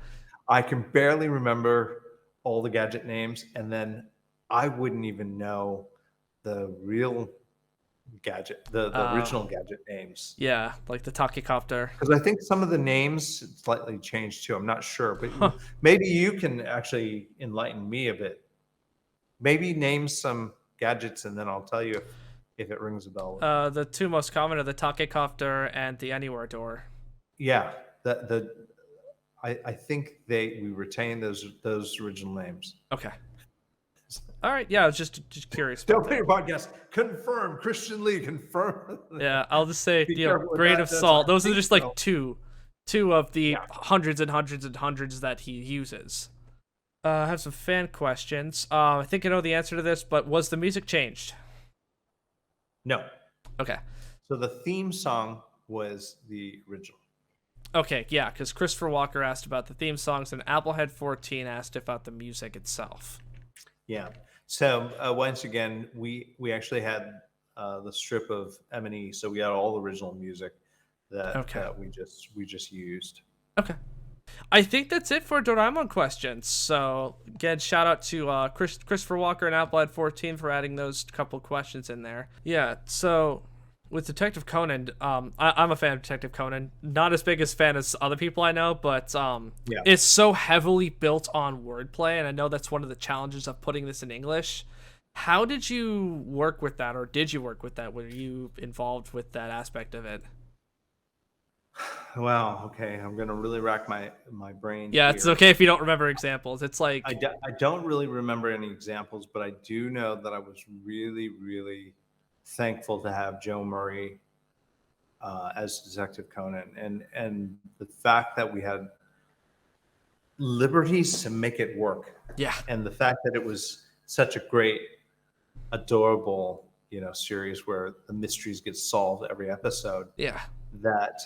I can barely remember all the gadget names, and then I wouldn't even know the real gadget, the Uh, original gadget names. yeah, like the Takikopter. Because I think some of the names slightly changed too. I'm not sure, but Huh. maybe you can actually enlighten me a bit. Maybe name some gadgets, and then I'll tell you if it rings a bell with me. The two most common are the Takikopter and the Anywhere Door. Yeah, I think we retain those original names. Okay. All right. Yeah, I was just curious Don't about put that. your podcast. Confirm. Christian Lee, confirm. Yeah, I'll just say, Be careful with grain that. of That's salt. I Those are think just like so. two of the Yeah. hundreds and hundreds and hundreds that he uses. I have some fan questions. I think I know the answer to this, but was the music changed? No. Okay. So the theme song was the original. Okay, yeah, because Christopher Walker asked about the theme songs, and Applehead14 asked about the music itself. Yeah. So once again, we actually had the strip of M&E, so we had all the original music that Okay. we just used. Okay. I think that's it for Doraemon questions. So, again, shout out to Christopher Walker and Applehead14 for adding those couple questions in there. Yeah, so with Detective Conan, I'm a fan of Detective Conan. Not as big a fan as other people I know, but Yeah. it's so heavily built on wordplay, and I know that's one of the challenges of putting this in English. How did you work with that, or did you work with that? Were you involved with that aspect of it? Wow. Okay. I'm gonna really rack my brain Yeah, it's here. okay if you don't remember examples. It's like, I don't really remember any examples, but I do know that I was really, really thankful to have Joe Murray as Detective Conan, and the fact that we had liberties to make it work, yeah, and the fact that it was such a great, adorable, series where the mysteries get solved every episode. yeah. That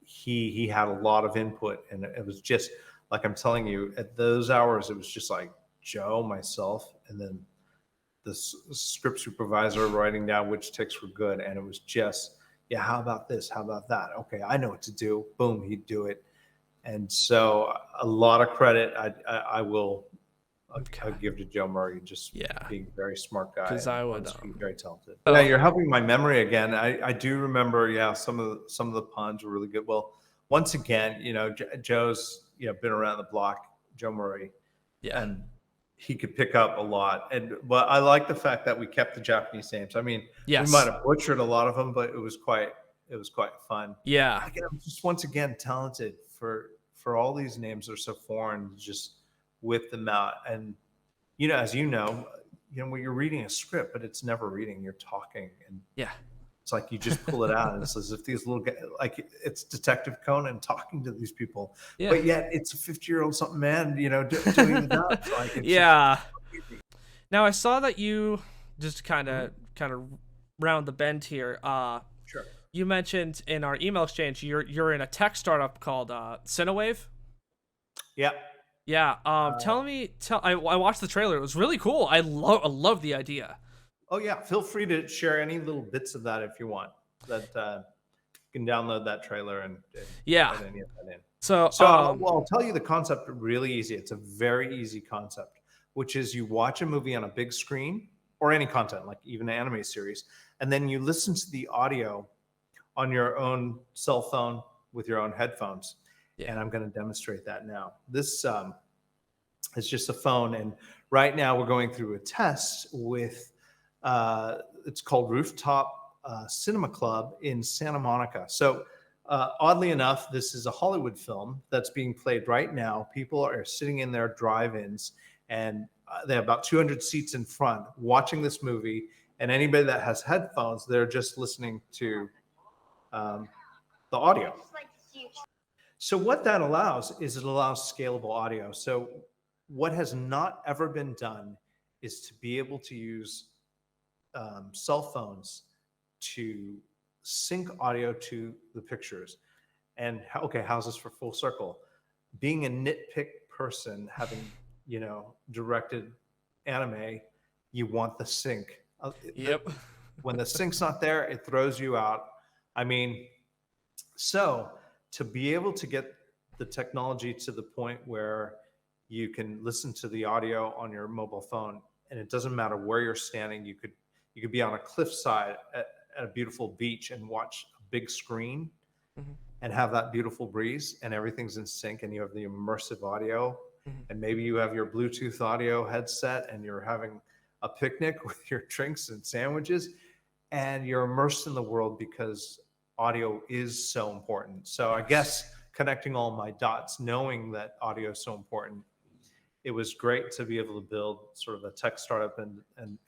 he had a lot of input, and it was just like I'm telling you, at those hours, it was just like Joe, myself, and then the script supervisor writing down which ticks were good, and it was just, yeah, how about this? How about that? Okay, I know what to do. Boom, he'd do it. And so a lot of credit I will I'll give to Joe Murray, just Yeah. being a very smart guy. 'Cause I would, Being very talented. oh. Yeah, you're helping my memory again. I do remember, yeah, some of the puns were really good. Well, once again, Joe's been around the block, Joe Murray, Yeah. and he could pick up a lot. But I like the fact that we kept the Japanese names. I mean, Yes. we might have butchered a lot of them, but it was quite fun. Yeah. Again, I'm just once again talented for all these names that are so foreign, just whip them out. And as when you're reading a script, but it's never reading, you're talking, and Yeah. it's like you just pull it out, and it's as if these little guys, like it's Detective Conan talking to these people, Yeah. but yet it's a 50-year-old something man, doing the job. So like, it's Yeah. just amazing. Now I saw that you just kind of round the bend here. Sure. You mentioned in our email exchange you're in a tech startup called Cinewave. Yeah. Yeah. I watched the trailer. It was really cool. I love the idea. Oh yeah. Feel free to share any little bits of that if you want. That you can download that trailer and Yeah. put any of that in. So I'll tell you the concept really easy. It's a very easy concept, which is you watch a movie on a big screen or any content, like even an anime series, and then you listen to the audio on your own cell phone with your own headphones. Yeah. And I'm going to demonstrate that now. This is just a phone, and right now we're going through a test with it's called Rooftop Cinema Club in Santa Monica. So oddly enough, this is a Hollywood film that's being played right now. People are sitting in their drive-ins, and they have about 200 seats in front watching this movie. And anybody that has headphones, they're just listening to the audio. So what that allows is it allows scalable audio. So what has not ever been done is to be able to use cell phones to sync audio to the pictures. And okay, how's this for full circle? Being a nitpick person, having directed anime, you want the sync. Yep. When the sync's not there, it throws you out. I mean, so to be able to get the technology to the point where you can listen to the audio on your mobile phone, and it doesn't matter where you're standing. You could be on a cliffside at a beautiful beach and watch a big screen and have that beautiful breeze, and everything's in sync, and you have the immersive audio, and maybe you have your Bluetooth audio headset and you're having a picnic with your drinks and sandwiches, and you're immersed in the world because audio is so important. So I guess connecting all my dots, knowing that audio is so important, it was great to be able to build sort of a tech startup and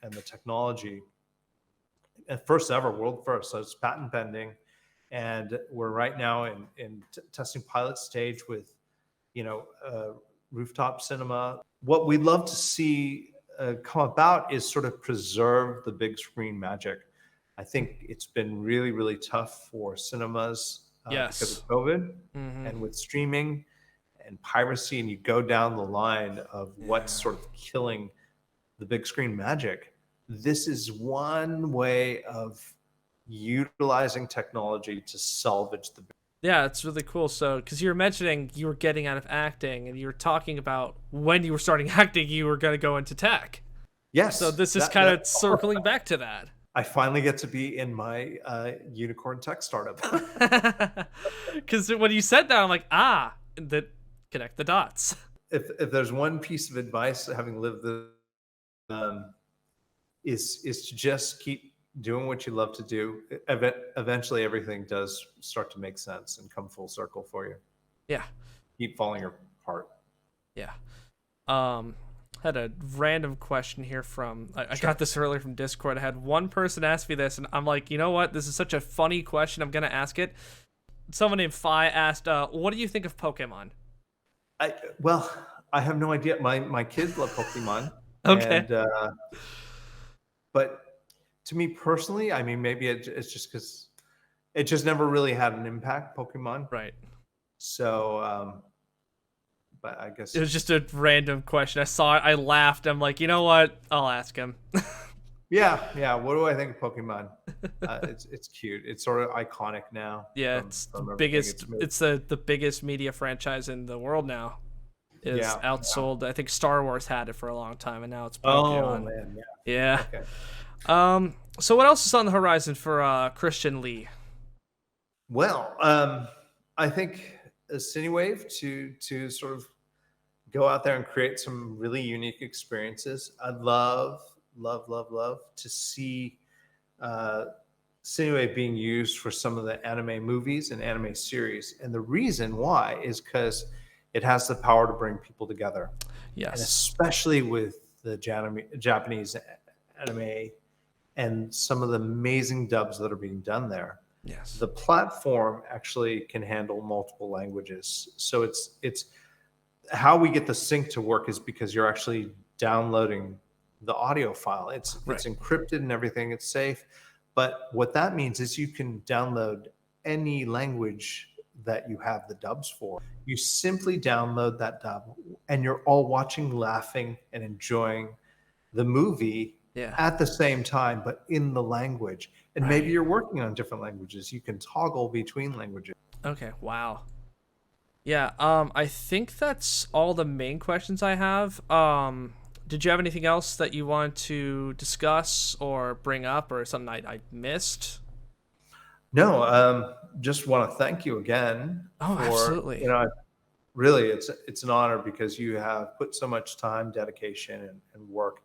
the technology. And first ever, world first. So it's patent pending. And we're right now in testing pilot stage with, rooftop cinema. What we'd love to see come about is sort of preserve the big screen magic. I think it's been really, really tough for cinemas because of COVID and with streaming and piracy, and you go down the line of what's sort of killing the big screen magic. This is one way of utilizing technology to salvage the. Yeah, it's really cool. So, because you were mentioning you were getting out of acting, and you were talking about when you were starting acting, you were going to go into tech. Yes. So this is kind of circling back to that. I finally get to be in my unicorn tech startup. Because when you said that, I'm like, that connect the dots. If there's one piece of advice, having lived this, is to just keep doing what you love to do. Eventually, everything does start to make sense and come full circle for you. Yeah. Keep falling apart. Yeah. Had a random question here from I got this earlier from Discord. I had one person ask me this, and I'm like, you know what? This is such a funny question. I'm gonna ask it. Someone named Phi asked, "What do you think of Pokemon?" I have no idea. My kids love Pokemon. Okay. And, but to me personally, I mean, maybe it's just because it just never really had an impact, Pokemon. Right. So, but I guess it was just a random question. I saw it, I laughed. I'm like, you know what? I'll ask him. Yeah. What do I think of Pokemon? It's cute. It's sort of iconic now. Yeah, it's the biggest. It's the biggest media franchise in the world now. Is outsold. I think Star Wars had it for a long time, and now it's Pokemon. Oh man, yeah. Okay. So what else is on the horizon for Christian Lee? Well, I think a Cinewave to sort of go out there and create some really unique experiences. I'd love to see Cinewave being used for some of the anime movies and anime series. And the reason why is because it has the power to bring people together. Yes. And especially with the Japanese anime and some of the amazing dubs that are being done there. Yes. The platform actually can handle multiple languages. So it's how we get the sync to work is because you're actually downloading the audio file. It's encrypted and everything. It's safe. But what that means is you can download any language that you have the dubs for. You simply download that dub and you're all watching, laughing, and enjoying the movie at the same time, but in the language. And maybe you're working on different languages. You can toggle between languages. Okay, wow. Yeah, I think that's all the main questions I have. Did you have anything else that you want to discuss or bring up, or something I missed? No, just want to thank you again. Oh, absolutely. Really, it's an honor because you have put so much time, dedication, and work.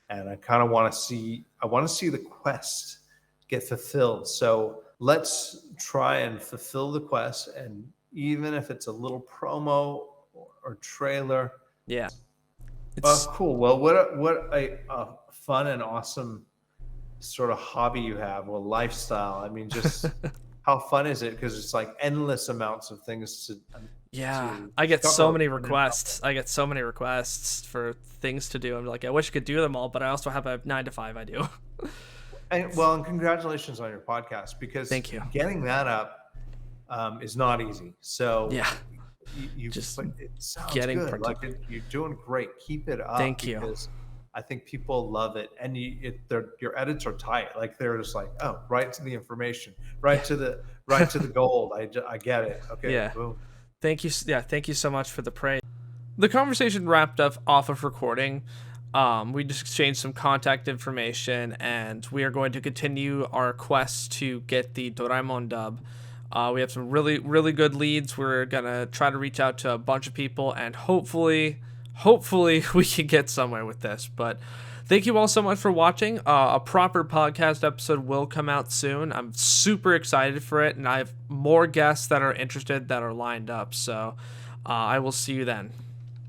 And I kind of want to see the quest get fulfilled. So let's try and fulfill the quest. And even if it's a little promo or trailer. Yeah. Cool. Well, what a fun and awesome sort of hobby you have, or lifestyle. I mean, just how fun is it? Because it's like endless amounts of things to. I get so many requests. I get so many requests for things to do. I'm like, I wish I could do them all, but I also have a 9 to 5 I do. And congratulations on your podcast, because Thank you. getting that up is not easy. So Yeah, you just but it sounds getting good. Like printed. you're doing great. Keep it up, Thank you. because I think people love it. And your edits are tight. Like they're just like, oh, right to the information, right to the gold. I get it. Okay, Yeah. boom. Thank you. Yeah, thank you so much for the praise. The conversation wrapped up off of recording. We just exchanged some contact information, and we are going to continue our quest to get the Doraemon dub. We have some really, really good leads. We're gonna try to reach out to a bunch of people, and hopefully, we can get somewhere with this. But thank you all so much for watching. A proper podcast episode will come out soon. I'm super excited for it, and I have more guests that are interested that are lined up. So I will see you then.